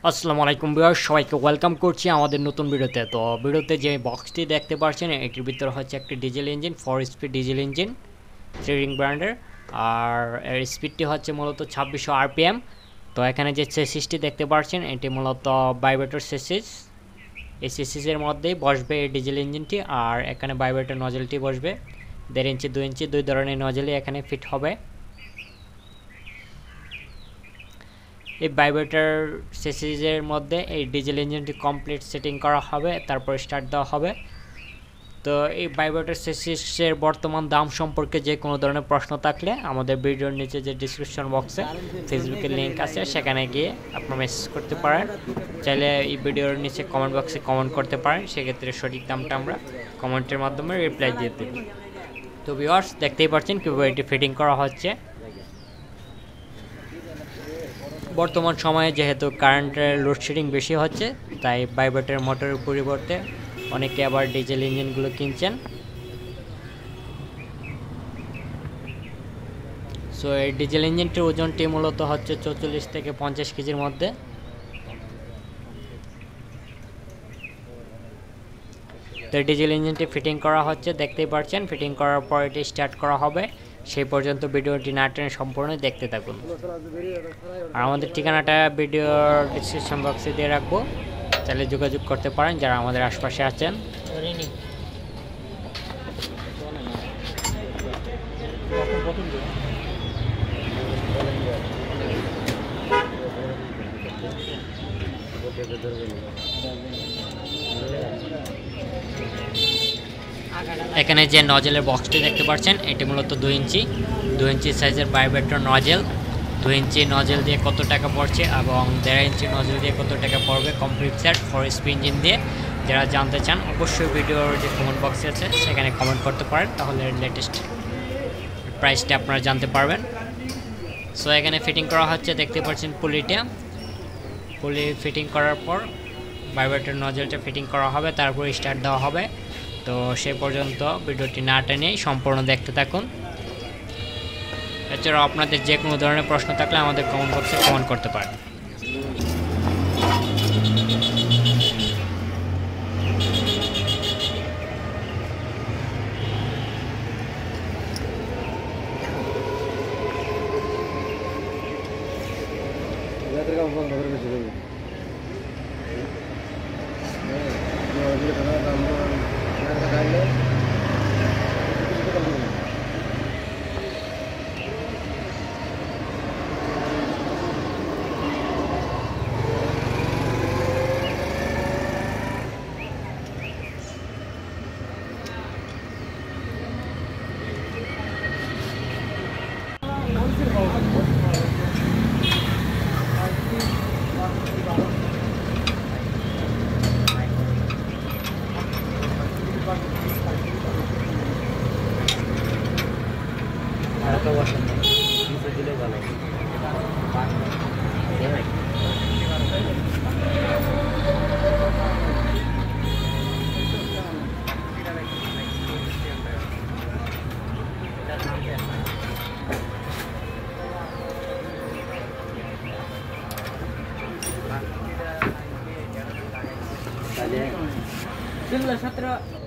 আসসালামু আলাইকুম ভিউয়ার্স, সবাইকে ওয়েলকাম করছি আমাদের নতুন ভিডিওতে। তো ভিডিওতে যে বক্সটি দেখতে পাচ্ছেন এটির ভিতরে হচ্ছে একটি diesel engine, 4 speed diesel engine, 3 ring ব্র্যান্ডের। আর এর স্পিডটি হচ্ছে মূলত 2600 আরপিএম। তো এখানে যে চেসিসটি দেখতে পাচ্ছেন এটি মূলত ভাইব্রেটর চেসিস। এই চেসিসের মধ্যেই বসবে এই ডিজেল ইঞ্জিনটি, আর এখানে ভাইব্রেটর নজেলটি বসবে। 1.5 ইঞ্চি 2 ইঞ্চি দুই ধরনের নজেলই এখানে ফিট হবে। এই ভাইব্রেটর চেসিসের মধ্যে এই ডিজেল ইঞ্জিনটি কমপ্লিট সেটিং করা হবে, তারপর স্টার্ট দেওয়া হবে। তো এই ভাইব্রেটর চেসিসের বর্তমান দাম সম্পর্কে যে কোনো ধরনের প্রশ্ন থাকলে আমাদের ভিডিওর নিচে যে ডিসক্রিপশন বক্সে ফেসবুকের লিঙ্ক আছে সেখানে গিয়ে আপনারা মেসেজ করতে পারেন। চাইলে এই ভিডিওর নিচে কমেন্ট বক্সে কমেন্ট করতে পারেন, সেক্ষেত্রে সঠিক দামটা আমরা কমেন্টের মাধ্যমে রিপ্লাই দিয়ে দেব। তো ভিউয়ার্স, দেখতেই পাচ্ছেন কীভাবে এটি ফিটিং করা হচ্ছে। বর্তমান সময়ে যেহেতু কারেন্টের লোডশেডিং বেশি হচ্ছে, তাই ভাইব্রেটর মোটরের পরিবর্তে অনেকে আবার ডিজেল ইঞ্জিনগুলো কিনছেন। সো এই ডিজেল ইঞ্জিনটির ওজনটি মূলত হচ্ছে 44 থেকে 50 কেজির মধ্যে। তো ডিজেল ইঞ্জিনটি ফিটিং করা হচ্ছে, দেখতেই পাচ্ছেন। ফিটিং করার পর এটি স্টার্ট করা হবে। সেই পর্যন্ত ভিডিওটি না টেনে সম্পূর্ণ দেখতে থাকুন। আর আমাদের ঠিকানাটা ভিডিওর ডিসক্রিপশন বক্সে দিয়ে রাখবো, চাইলে যোগাযোগ করতে পারেন যারা আমাদের আশপাশে আছেন। এখানে যে নজেলের বক্সটি দেখতে পাচ্ছেন এটি মূলত 2 ইঞ্চি সাইজের ভাইব্রেটর নজেল। 2 ইঞ্চি নজেল দিয়ে কত টাকা পড়ছে এবং 1.5 ইঞ্চি নজেল দিয়ে কত টাকা পড়বে কমপ্লিট সেট 4 স্পিড ইঞ্জিন দিয়ে, যারা জানতে চান অবশ্যই ভিডিওর যে কমেন্ট বক্সে আছে সেখানে কমেন্ট করতে পারেন, তাহলে লেটেস্ট প্রাইসটা আপনারা জানতে পারবেন। সো এখানে ফিটিং করা হচ্ছে, দেখতে পাচ্ছেন পুলি ফিটিং করার পর ভাইব্রেটর নজেলটা ফিটিং করা হবে, তারপর স্টার্ট দেওয়া হবে। তো সে পর্যন্ত ভিডিওটি না টেনে সম্পূর্ণ দেখতে থাকুন। এছাড়াও আপনাদের যে কোনো ধরনের প্রশ্ন থাকলে আমাদের কমেন্ট বক্সে কমেন্ট করতে পারেন। Sylhet 17